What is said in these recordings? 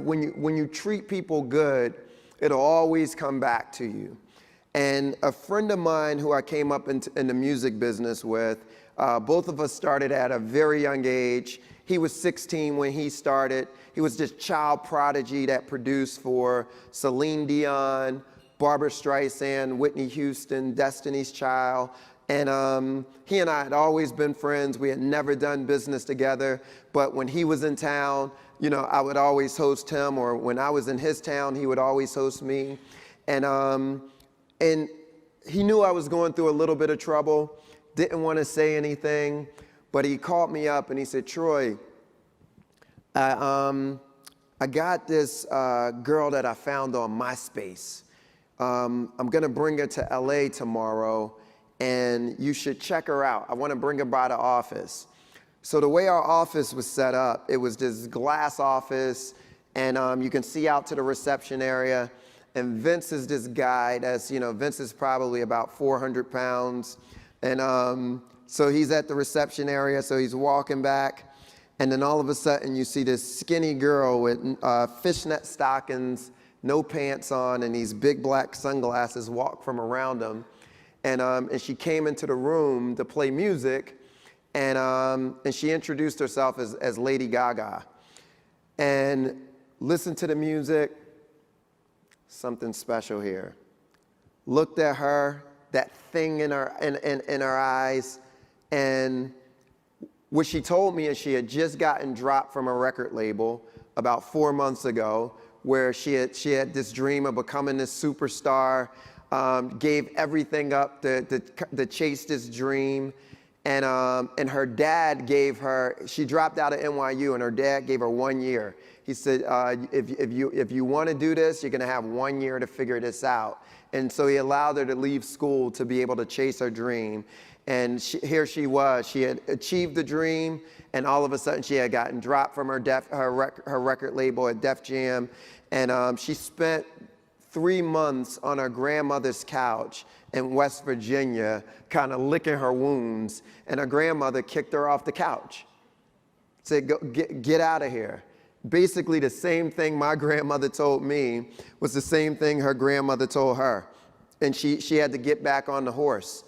when you treat people good, it'll always come back to you. And a friend of mine who I came up in the music business with, both of us started at a very young age. He was 16 when he started. He was this child prodigy that produced for Celine Dion, Barbra Streisand, Whitney Houston, Destiny's Child. And he and I had always been friends. We had never done business together. But when he was in town, you know, I would always host him, or when I was in his town, he would always host me. And he knew I was going through a little bit of trouble, didn't want to say anything, but he called me up and he said, Troy, I got this girl that I found on MySpace. I'm going to bring her to LA tomorrow, and you should check her out. I want to bring her by the office. So the way our office was set up, it was this glass office, and you can see out to the reception area. And Vince is this guy that's, you know, Vince is probably about 400 pounds. And so he's at the reception area, so he's walking back. And then all of a sudden you see this skinny girl with fishnet stockings, no pants on, and these big black sunglasses walk from around him. And she came into the room to play music, and she introduced herself as Lady Gaga. And listened to the music. Something special here. Looked at her, that thing in her eyes, and what she told me is she had just gotten dropped from a record label about 4 months ago, where she had this dream of becoming this superstar, gave everything up to chase this dream, and her dad gave her, she dropped out of NYU, and her dad gave her 1 year. He said, if you want to do this, you're going to have 1 year to figure this out. And so he allowed her to leave school to be able to chase her dream. And here she was. She had achieved the dream, and all of a sudden she had gotten dropped from her record label at Def Jam. And she spent 3 months on her grandmother's couch in West Virginia, kind of licking her wounds. And her grandmother kicked her off the couch. Said, get out of here. Basically the same thing my grandmother told me was the same thing her grandmother told her. And she had to get back on the horse.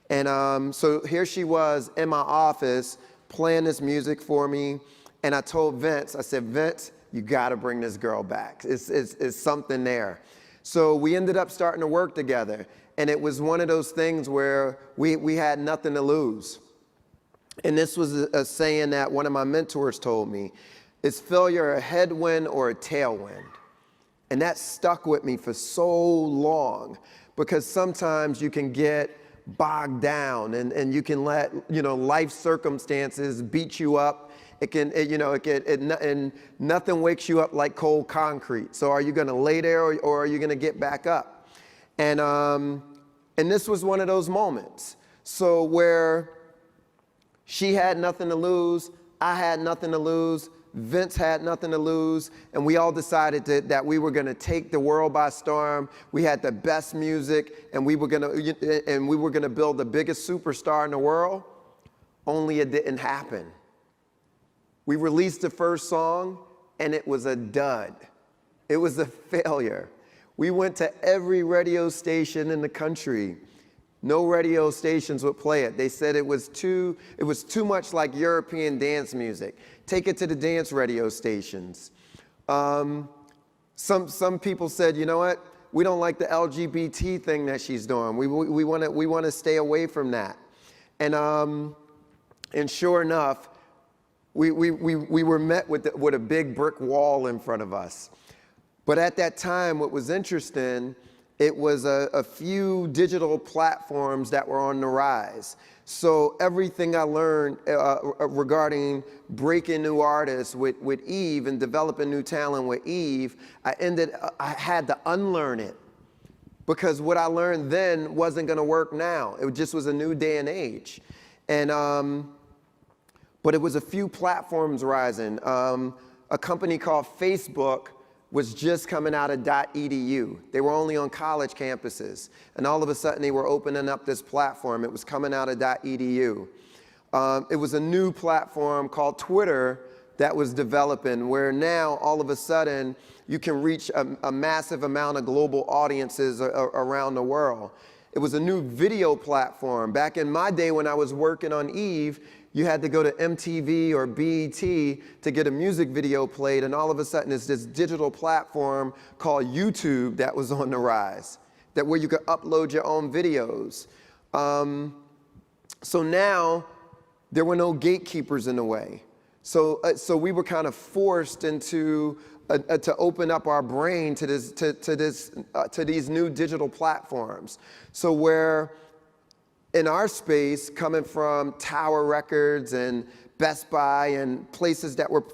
And so here she was in my office playing this music for me. And I told Vince, I said, Vince, you got to bring this girl back. It's something there. So we ended up starting to work together. And it was one of those things where we had nothing to lose. And this was a saying that one of my mentors told me. Is failure a headwind or a tailwind? And that stuck with me for so long, because sometimes you can get bogged down and you can let, you know, life circumstances beat you up. And nothing wakes you up like cold concrete. So are you going to lay there, or are you going to get back up? And this was one of those moments. So where she had nothing to lose, I had nothing to lose, Vince had nothing to lose, and we all decided that we were going to take the world by storm. We had the best music, and we were going to build the biggest superstar in the world. Only it didn't happen. We released the first song, and it was a dud. It was a failure. We went to every radio station in the country. No radio stations would play it. They said it was too much like European dance music. Take it to the dance radio stations. Some people said, you know what? We don't like the LGBT thing that she's doing. We want to stay away from that. And sure enough, we were met with a big brick wall in front of us. But at that time, what was interesting, it was a few digital platforms that were on the rise. So everything I learned regarding breaking new artists with Eve and developing new talent with Eve, I had to unlearn it, because what I learned then wasn't going to work now. It just was a new day and age. And but it was a few platforms rising. A company called Facebook was just coming out of .edu. They were only on college campuses. And all of a sudden, they were opening up this platform. It was coming out of .edu. It was a new platform called Twitter that was developing, where now all of a sudden you can reach a massive amount of global audiences around the world. It was a new video platform. Back in my day when I was working on Eve, you had to go to MTV or BET to get a music video played, and all of a sudden it's this digital platform called YouTube that was on the rise, that where you could upload your own videos. So now there were no gatekeepers in the way. So we were kind of forced into to open up our brain to these new digital platforms. So where in our space, coming from Tower Records and Best Buy and places that were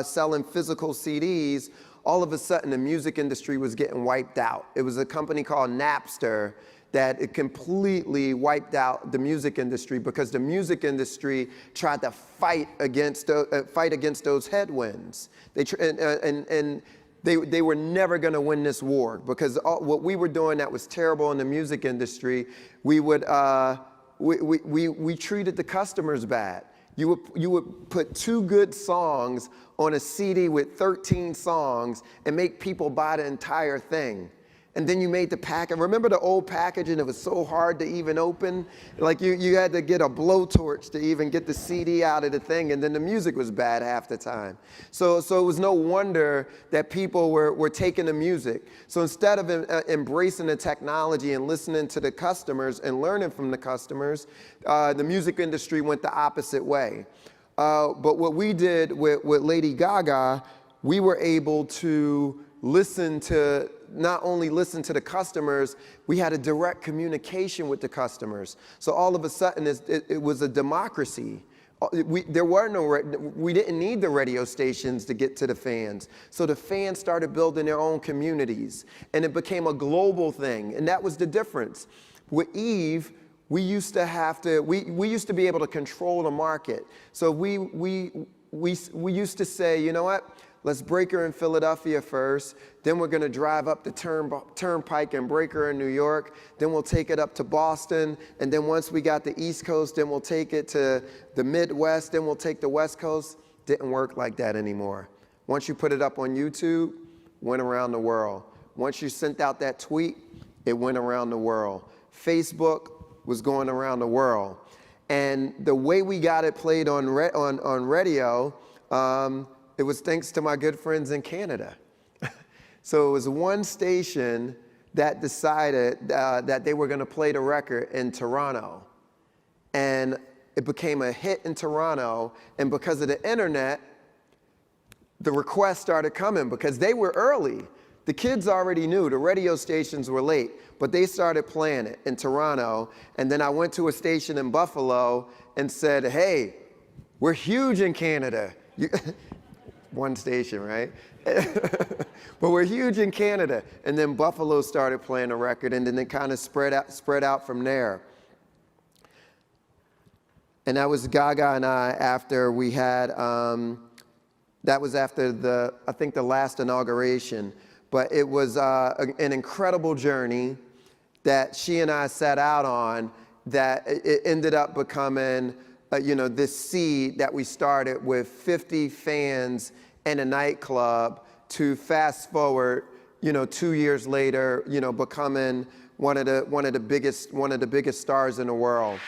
selling physical CDs, all of a sudden the music industry was getting wiped out. It was a company called Napster that it completely wiped out the music industry because the music industry tried to fight against those headwinds. They were never going to win this war because what we were doing that was terrible in the music industry, we treated the customers bad. You would put 2 good songs on a CD with 13 songs and make people buy the entire thing. And then you made the package. Remember the old packaging? It was so hard to even open. Like you had to get a blowtorch to even get the CD out of the thing, and then the music was bad half the time. So it was no wonder that people were taking the music. So instead of embracing the technology and listening to the customers and learning from the customers, the music industry went the opposite way. But what we did with Lady Gaga, we were able to not only listen to the customers, we had a direct communication with the customers. So all of a sudden, it was a democracy. We didn't need the radio stations to get to the fans. So the fans started building their own communities, and it became a global thing. And that was the difference. With Eve, we used to be able to control the market. So we used to say, you know what? Let's break her in Philadelphia first, then we're gonna drive up the turnpike and break her in New York, then we'll take it up to Boston, and then once we got the East Coast, then we'll take it to the Midwest, then we'll take the West Coast. Didn't work like that anymore. Once you put it up on YouTube, went around the world. Once you sent out that tweet, it went around the world. Facebook was going around the world. And the way we got it played on radio, it was thanks to my good friends in Canada. So it was one station that decided that they were going to play the record in Toronto. And it became a hit in Toronto. And because of the internet, the requests started coming because they were early. The kids already knew. The radio stations were late. But they started playing it in Toronto. And then I went to a station in Buffalo and said, hey, we're huge in Canada. One station, right? But we're huge in Canada. And then Buffalo started playing a record, and then it kind of spread out from there. And that was Gaga and I after we had, that was after I think the last inauguration. But it was an incredible journey that she and I set out on that it ended up becoming this seed that we started with 50 fans in a nightclub to fast forward, 2 years later, becoming one of the biggest stars in the world.